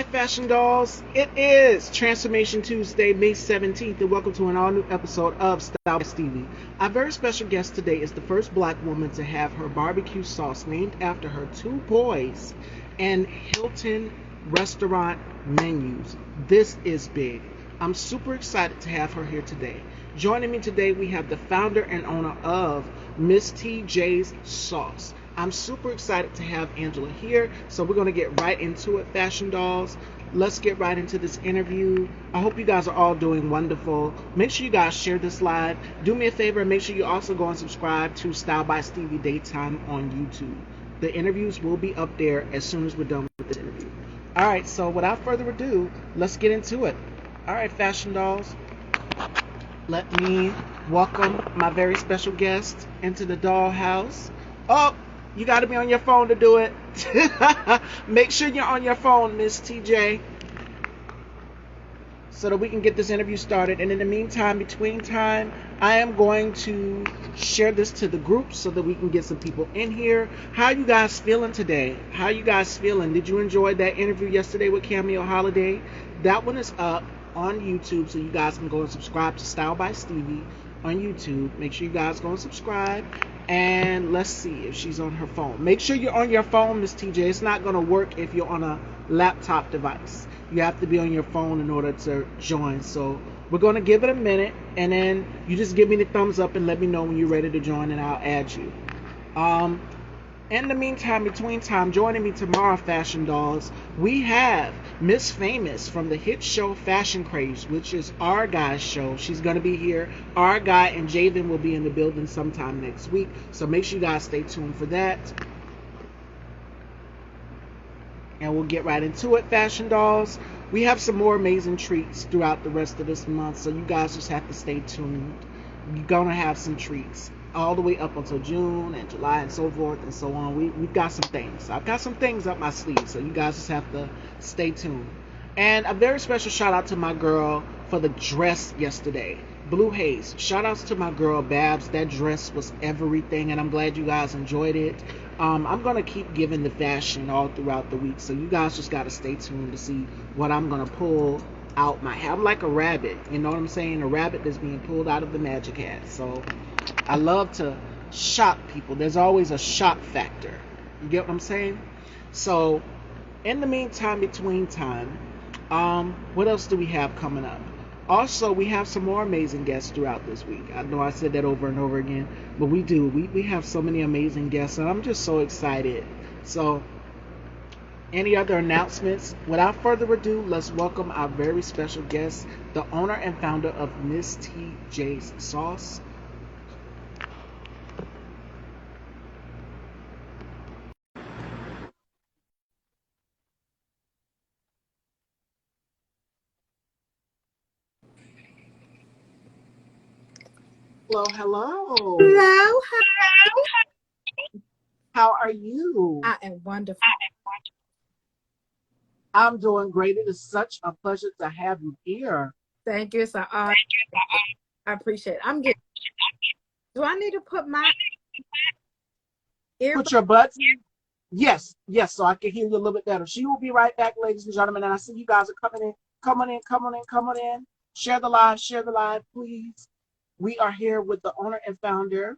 Hi, Fashion Dolls. It is Transformation Tuesday, May 17th, and welcome to an all new episode of Style by Stevie. Our very special guest today is the first black woman to have her barbecue sauce named after her two boys and Hilton restaurant menus. This is big. I'm super excited to have her here today. Joining me today, we have the founder and owner of mstjsauce. I'm super excited to have Angela here, so we're going to get right into it, Fashion Dolls. Let's get right into this interview. I hope you guys are all doing wonderful. Make sure you guys share this live. Do me a favor and make sure you also go and subscribe to Style by Stevie Daytime on YouTube. The interviews will be up there as soon as we're done with this interview. All right, so without further ado, let's get into it. All right, Fashion Dolls, let me welcome my very special guest into the dollhouse. Oh, you got to be on your phone to do it. Make sure you're on your phone, Miss TJ, so that we can get this interview started. And in the meantime, between time, I am going to share this to the group so that we can get some people in here. How you guys feeling today? How you guys feeling? Did you enjoy that interview yesterday with Cameo Holiday? That one is up on YouTube, so you guys can go and subscribe to Style by Stevie on YouTube. Make sure you guys go and subscribe. And let's see if she's on her phone. Make sure you're on your phone, Miss TJ. It's not going to work if you're on a laptop device. You have to be on your phone in order to join. So we're going to give it a minute, and then you just give me the thumbs up and let me know when you're ready to join, and I'll add you. In the meantime, between time, joining me tomorrow, Fashion Dolls, we have Miss Famous from the hit show Fashion Craze, which is our guy's show. She's going to be here. Our guy and Javen will be in the building sometime next week, so make sure you guys stay tuned for that. And we'll get right into it, Fashion Dolls. We have some more amazing treats throughout the rest of this month, so you guys just have to stay tuned. You're going to have some treats all the way up until June and July and so forth and so on. We've got some things. I've got some things up my sleeve, so you guys just have to stay tuned. And a very special shout out to my girl for the dress yesterday, Blue Haze. Shout outs to my girl Babs. That dress was everything, and I'm glad you guys enjoyed it. I'm going to keep giving the fashion all throughout the week, so you guys just got to stay tuned to see what I'm going to pull out my hair. I'm like a rabbit, you know what I'm saying? A rabbit that's being pulled out of the magic hat. So I love to shock people. There's always a shock factor. You get what I'm saying? So in the meantime, between time, what else do we have coming up? Also, we have some more amazing guests throughout this week. I know I said that over and over again, but we do. We have so many amazing guests, and I'm just so excited. So any other announcements? Without further ado, let's welcome our very special guest, the owner and founder of Miss TJ's Sauce. Hello, hello. Hello, How are you? I am wonderful. I'm doing great. It is such a pleasure to have you here. Thank you. It's an honor. I appreciate it. I'm getting. Do I need to put my earbud? Put your butts in. Yes, yes, so I can hear you a little bit better. She will be right back, ladies and gentlemen. And I see you guys are coming in, coming in, coming in, coming in. Share the live, please. We are here with the owner and founder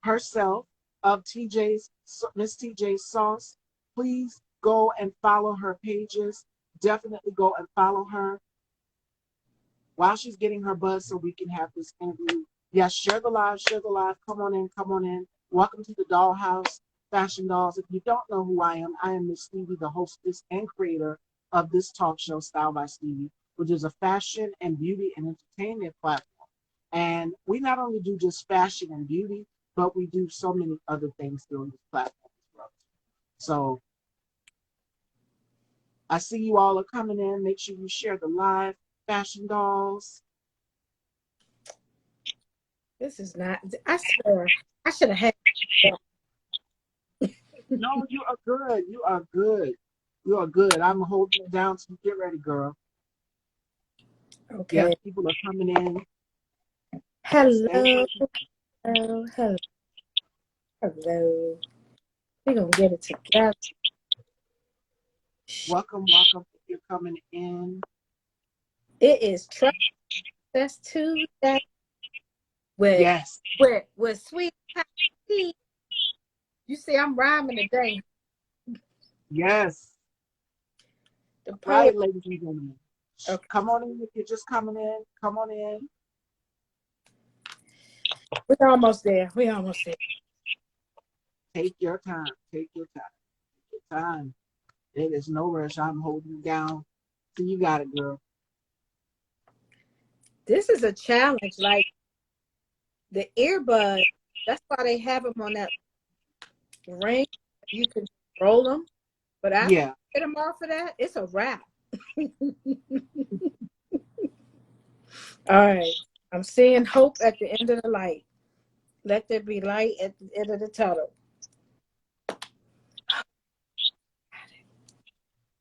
herself of TJ's, Miss TJ's Sauce. Please go and follow her pages. Definitely go and follow her while she's getting her buzz so we can have this interview. Yes, share the live, share the live. Come on in, come on in. Welcome to the Dollhouse, Fashion Dolls. If you don't know who I am Miss Stevie, the hostess and creator of this talk show, Style by Stevie, which is a fashion and beauty and entertainment platform. And we not only do just fashion and beauty, but we do so many other things through this platform as well. So I see you all are coming in. Make sure you share the live, Fashion Dolls. This is not. I swear, I should have had. No, you are good. You are good. You are good. I'm holding it down so you get ready, girl. Okay. Yes, people are coming in. Hello. Hello. Hello. Hello. We're gonna get it together. Welcome, welcome. you're coming in. It is That's Tuesday with Yes. with sweet tea. You see, I'm rhyming today. Yes. The Right, poet. ladies and gentlemen. Okay, Come on in if you're just coming in. Come on in. we're almost there. We're almost there. Take your time. Take your time. Take your time. There is no rush. I'm holding you down. So you got it, girl. This is a challenge. Like the earbuds. That's why they have them on that ring. You can roll them, but after Yeah. you get them off of that, it's a wrap. All right. I'm seeing hope at the end of the light. Let there be light at the end of the tunnel.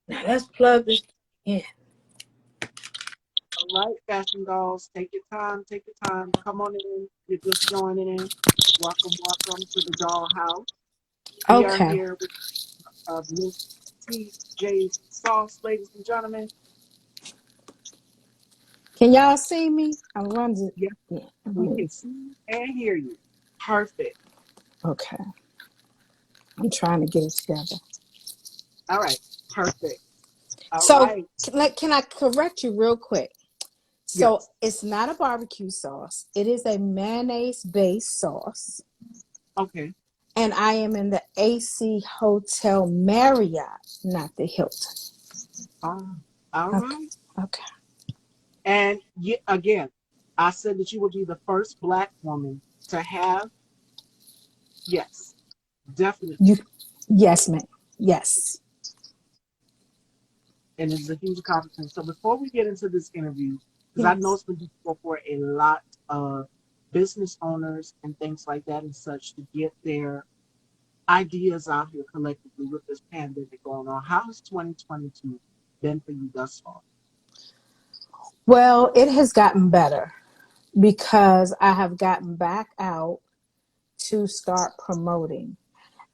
Now let's plug this in. All right, fashion dolls. Take your time. Take your time. Come on in. You're just joining in. Welcome, welcome to the dollhouse. We are Okay. here with Miss TJ's Sauce, ladies and gentlemen. Can y'all see me? I'm running. Yes, Yeah. we can see and hear you. Perfect. Okay. I'm trying to get it together. All right. Perfect. All So right. can I correct you real quick? So Yes. it's not a barbecue sauce. It is a mayonnaise-based sauce. Okay. And I am in the AC Hotel Marriott, not the Hilton. All Okay. right. Okay. And again, I said that you would be the first Black woman to have. Yes, definitely. You yes, ma'am. Yes. And it's a huge accomplishment. So before we get into this interview, because I know Yes. it's been difficult for a lot of business owners and things like that and such to get their ideas out here collectively with this pandemic going on. How has 2022 been for you thus far? Well, it has gotten better because I have gotten back out to start promoting.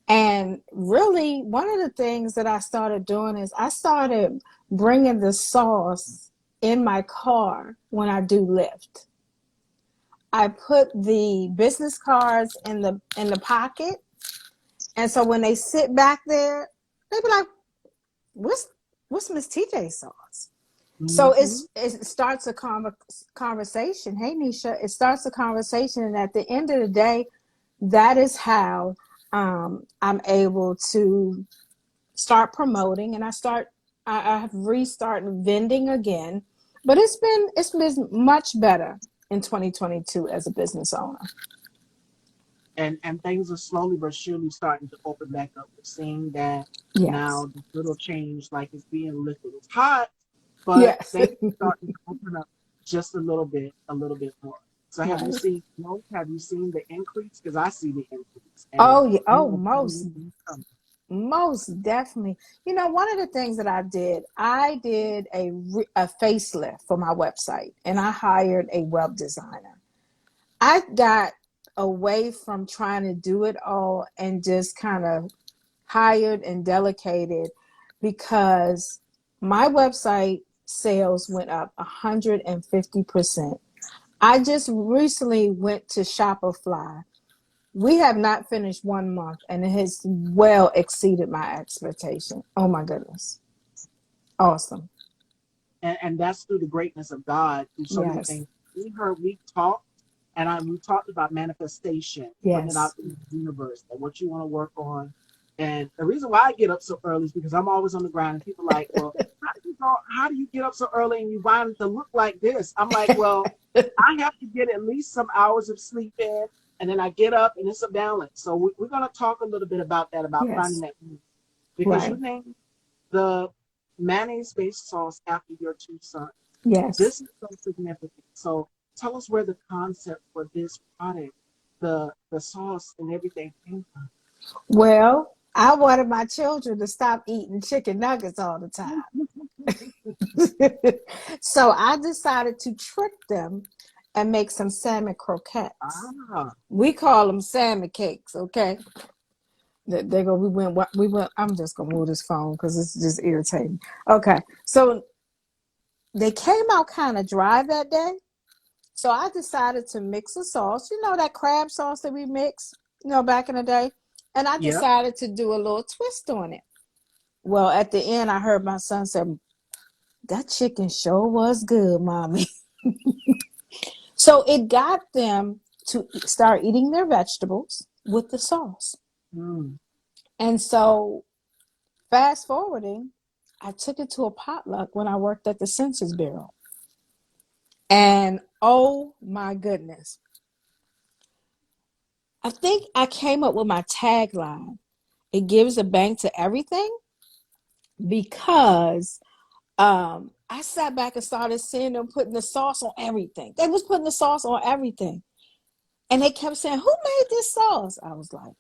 And really, one of the things that I started doing is I started bringing the sauce in my car when I do Lyft. I put the business cards in the pocket, and so when they sit back there, they be like, "What's Miss TJ sauce?" So Mm-hmm. it starts a conversation. Hey, Nisha, it starts a conversation, and at the end of the day, that is how I'm able to start promoting, and I have restarted vending again, but it's been much better in 2022 as a business owner. And things are slowly but surely starting to open back up. We're seeing that Yes. now the little change, like it's being lifted. It's hot, but Yes. things are starting to open up just a little bit more. So have you Right. seen growth? Have you seen the increase? Because I see the increase, and Oh yeah. you Oh, will probably be coming. most definitely. You know, one of the things that I did a facelift for my website, and I hired a web designer. I got away from trying to do it all and just kind of hired and delegated because my website sales went up 150%. I just recently went to Shopify. We have not finished 1 month and it has well exceeded my expectation. Oh my goodness. Awesome. And that's through the greatness of God, through so many Yes. things. We talked, and we talked about manifestation, putting it out Yes. in the universe, and what you want to work on. And the reason why I get up so early is because I'm always on the ground, and people are like, well, how do you get up so early and you want it to look like this? I'm like, well, I have to get at least some hours of sleep in, and then I get up, and it's a balance. So we're going to talk a little bit about that, about finding Yes. that balance. Because you Right. named the mayonnaise-based sauce after your two sons. Yes. This is so significant. So tell us where the concept for this product, the sauce and everything came from. Well, I wanted my children to stop eating chicken nuggets all the time. So I decided to trick them and make some salmon croquettes. Ah, We call them salmon cakes, okay? They go. We went. I'm just gonna move this phone because it's just irritating. Okay, so they came out kind of dry that day. So I decided to mix a sauce. You know that crab sauce that we mix, back in the day, and I Yep. decided to do a little twist on it. Well, at the end, I heard my son say, "That chicken sure was good, mommy." So it got them to start eating their vegetables with the sauce. Mm. And so, fast forwarding, I took it to a potluck when I worked at the Census Bureau. And oh my goodness, I think I came up with my tagline. It gives a bang to everything because I sat back and started seeing them putting the sauce on everything. They was putting the sauce on everything. And they kept saying, "Who made this sauce?" I was like,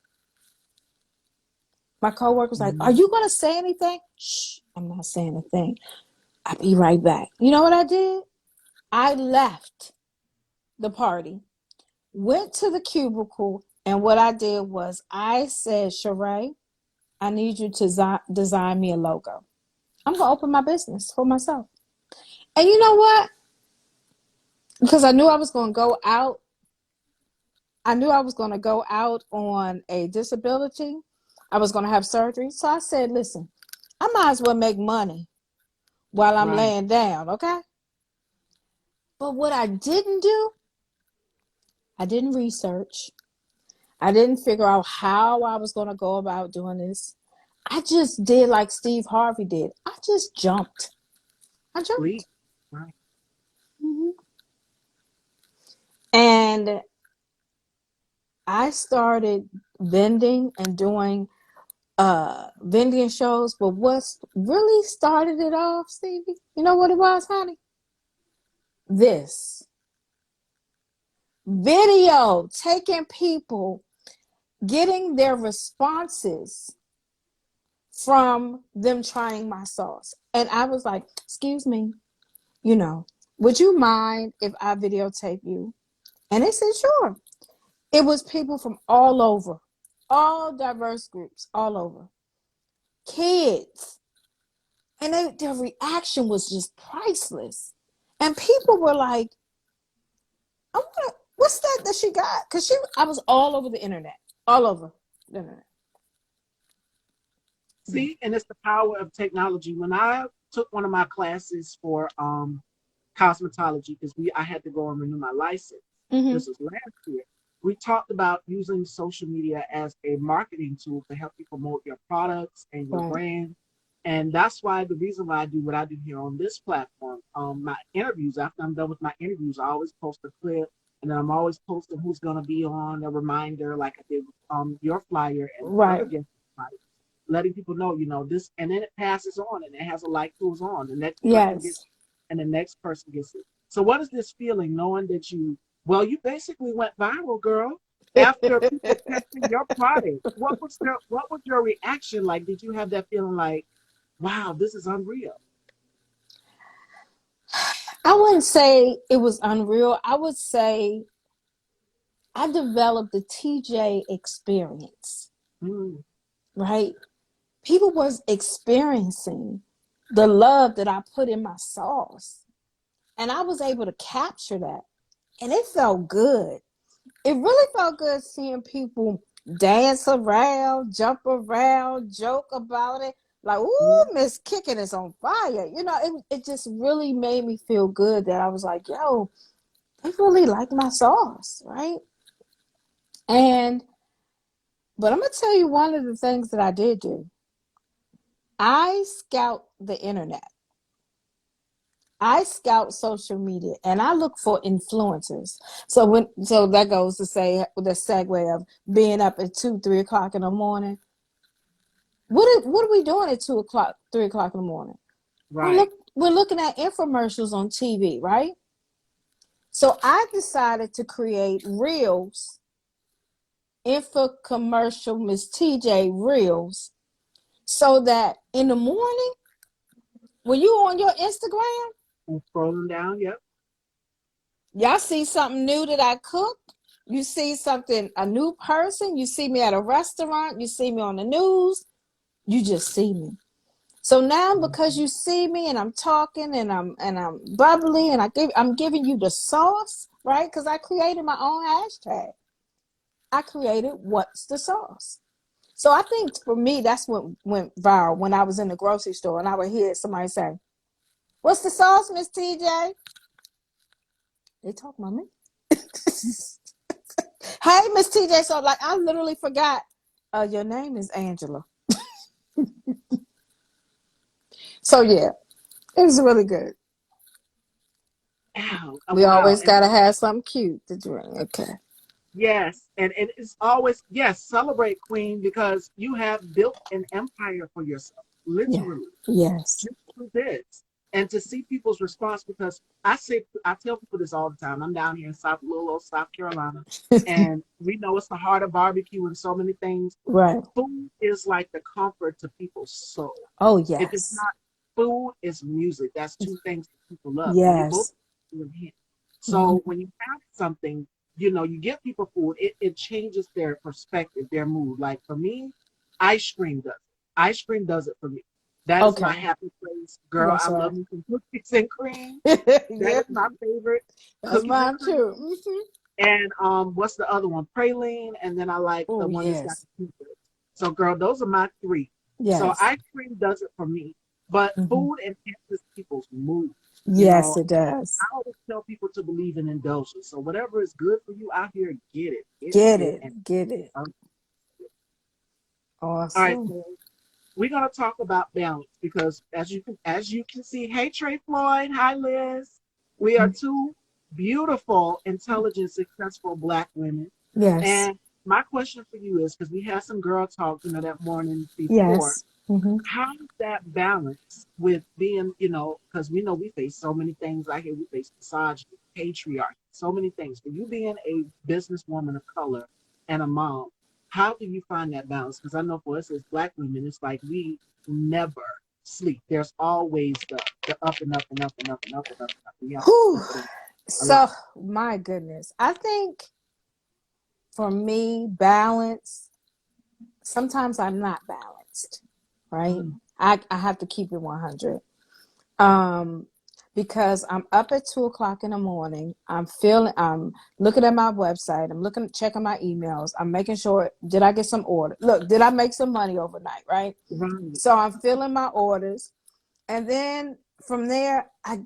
my coworker was like, "Are Mm. you going to say anything?" Shh, I'm not saying a thing. I'll be right back. You know what I did? I left the party, went to the cubicle, and what I did was I said, "Sheree, I need you to design me a logo. I'm going to open my business for myself." And you know what? Because I knew I was going to go out. I knew I was going to go out on a disability. I was going to have surgery. So I said, listen, I might as well make money while I'm Right. laying down, okay? But what I didn't do, I didn't research. I didn't figure out how I was going to go about doing this. I just did like Steve Harvey did. I just jumped. I Sleep. jumped. Right. Mhm. And I started vending and doing vending shows. But what's really started it off, Stevie? You know what it was, honey? This video taking people, getting their responses from them trying my sauce. And I was like, "Excuse me, you know, would you mind if I videotape you?" And they said, "Sure." It was people from all over, all diverse groups, all over, kids. And their reaction was just priceless. And people were like, "I wonder, what's that she got?" Because I was all over the internet, all over the internet. Yeah. See, and it's the power of technology. When I took one of my classes for cosmetology, because I had to go and renew my license. Mm-hmm. This was last year. We talked about using social media as a marketing tool to help you promote your products and your Right. brand. And that's why the reason why I do what I do here on this platform, my interviews, after I'm done with my interviews, I always post a clip, and then I'm always posting who's going to be on, a reminder, like I did with your flyer and the other Right. guest flyers, letting people know, this, and then it passes on, and it has a light goes on. The next person gets, Yes. and the next person gets it. So, what is this feeling knowing that you basically went viral, girl, after people testing your product? What was your reaction like? Did you have that feeling like, wow, this is unreal? I wouldn't say it was unreal. I would say I developed the TJ experience, Mm. right? People was experiencing the love that I put in my sauce. And I was able to capture that. And it felt good. It really felt good seeing people dance around, jump around, joke about it. Like, ooh, Yeah. Miss Kicking is on fire. It just really made me feel good that I was like, yo, they really like my sauce, right? And but I'm gonna tell you one of the things that I did do. I scout the internet. I scout social media and I look for influencers. So that goes to say the segue of being up at 2, 3 o'clock in the morning. What are we doing at 2 o'clock, 3 o'clock in the morning? Right. We're looking at infomercials on TV, right? So I decided to create reels, commercial Miss TJ reels, so that in the morning when you on your Instagram, And scrolling down, yep. y'all see something new that I cooked. you see something, a new person, you see me at a restaurant, you see me on the news, you just see me. So now because you see me and I'm talking and I'm bubbly and I'm giving you the sauce, right? Because I created my own hashtag. I created what's the sauce. So I think for me that's what went viral when I was in the grocery store and I would hear somebody say, "What's the sauce, Miss TJ?" They talk about me. Hey, Miss TJ. So like I literally forgot. Your name is Angela. So yeah, it was really good. Ow, We wow. always And gotta have something cute to drink. Okay. yes, and it's always, yes, celebrate, Queen, because you have built an empire for yourself, Yeah. literally. Yes. Just through this. And to see people's response, because I tell people this all the time. I'm down here in little old South Carolina, and we know it's the heart of barbecue and so many things. Right. Food is like the comfort to people's soul. Oh If it's yes. not food, it's music. That's two things that people love, and they both Yes. go in hand. So Mm-hmm. when you have something, you give people food, it changes their perspective, their mood. Like for me, ice cream does it. Ice cream does it for me. That is my Okay. happy place. Girl, I That's love right. me some cookies and cream. That Yep. is my favorite. That's Cookies and mine cream. too. Mm-hmm. And what's the other one? Praline, and then I like the Oh one that's got yes. the secret. So, girl, those are my three. So, Yes. ice cream does it for me, but Mm-hmm. food enhances people's mood. You Yes, know, it does. I always tell people to believe in indulgence. So, whatever is good for you out here, Get get it, it. and Get it. all right. Awesome. So, we're gonna talk about balance because as you can see, hey Trey Floyd, hi Liz. We are two beautiful, intelligent, successful Black women. Yes. And my question for you is because we had some girl talk, that morning before, Yes. Mm-hmm. how does that balance with being, because we know we face so many things out here. We face misogyny, patriarchy, so many things. For you being a businesswoman of color and a mom, how do you find that balance? Because I know for us as Black women, it's like we never sleep. There's always the up and up and up and up and up and up and up. We have to Whew. keep it up a So, lot. my goodness. I think for me, balance, sometimes I'm not balanced, right? Mm, I have to keep it 100. Um, because I'm up at 2 o'clock in the morning. I'm looking at my website. I'm checking my emails. I'm making sure, did I get some order? Look, did I make some money overnight, right? right. So I'm filling my orders. And then from there, I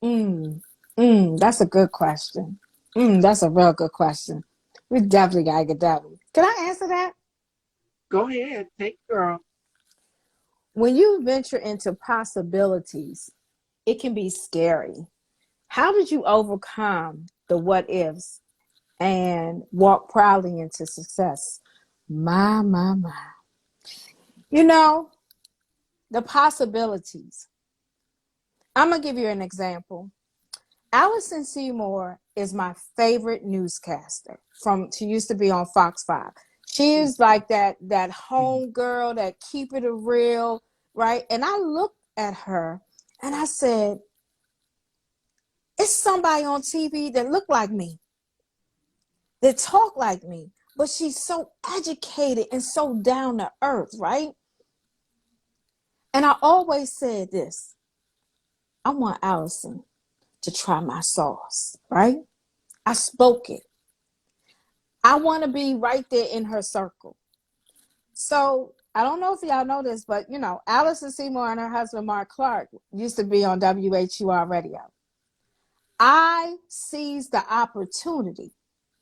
mm, that's a good question. That's a real good question. We definitely gotta get that one. Can I answer that? Go ahead, take girl. When you venture into possibilities, it can be scary. How did you overcome the what ifs and walk proudly into success? My. You know, the possibilities. I'm going to give you an example. Allison Seymour is my favorite newscaster she used to be on Fox 5. She is like that home girl that keep it a real, right? And I looked at her and I said, it's somebody on TV that look like me, that talk like me, but she's so educated and so down to earth, right? And I always said this, I want Allison to try my sauce, right? I spoke it. I want to be right there in her circle. So I don't know if y'all know this, but Allison Seymour and her husband Mark Clark used to be on WHUR radio. I seized the opportunity,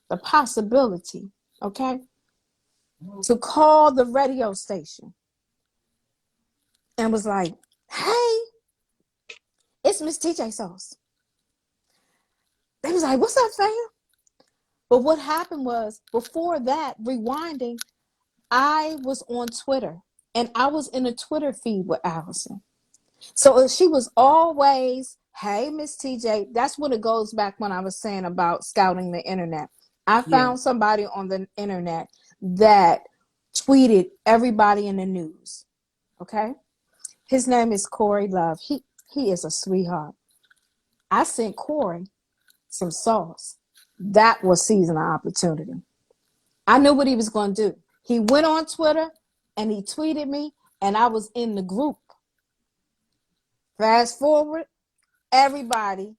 the possibility, okay, to call the radio station and was like, hey, it's Miss TJ Sauce. They was like, what's up, fam? But what happened was before that, rewinding, I was on Twitter and I was in a Twitter feed with Allison. So she was always, hey, Miss TJ. That's what it goes back when I was saying about scouting the internet. I Yeah. found somebody on the internet that tweeted everybody in the news. Okay. His name is Corey Love. He is a sweetheart. I sent Corey some sauce. That was seizing the opportunity. I knew what he was going to do. He went on Twitter and he tweeted me, and I was in the group. Fast forward, everybody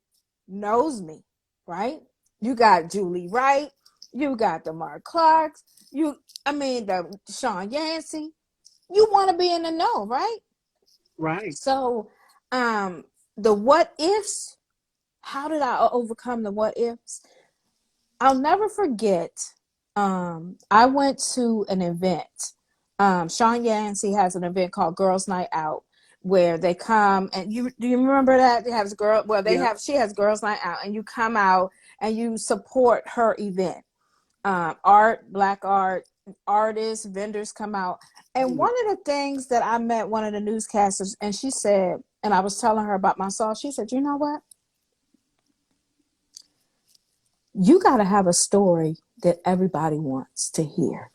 knows me, right? You got Julie Wright, you got the Mark Clarks, the Sean Yancey. You want to be in the know, right? Right. So, the what ifs, how did I overcome the what ifs? I'll never forget. I went to an event. Sean Yancey has an event called Girls Night Out, where they come and do you remember that? They have Yep. she has Girls Night Out, and you come out and you support her event. Black art, artists, vendors come out. And Yep. one of the things that I met one of the newscasters, and she said, and I was telling her about my sauce, she said, you know what? You got to have a story that everybody wants to hear.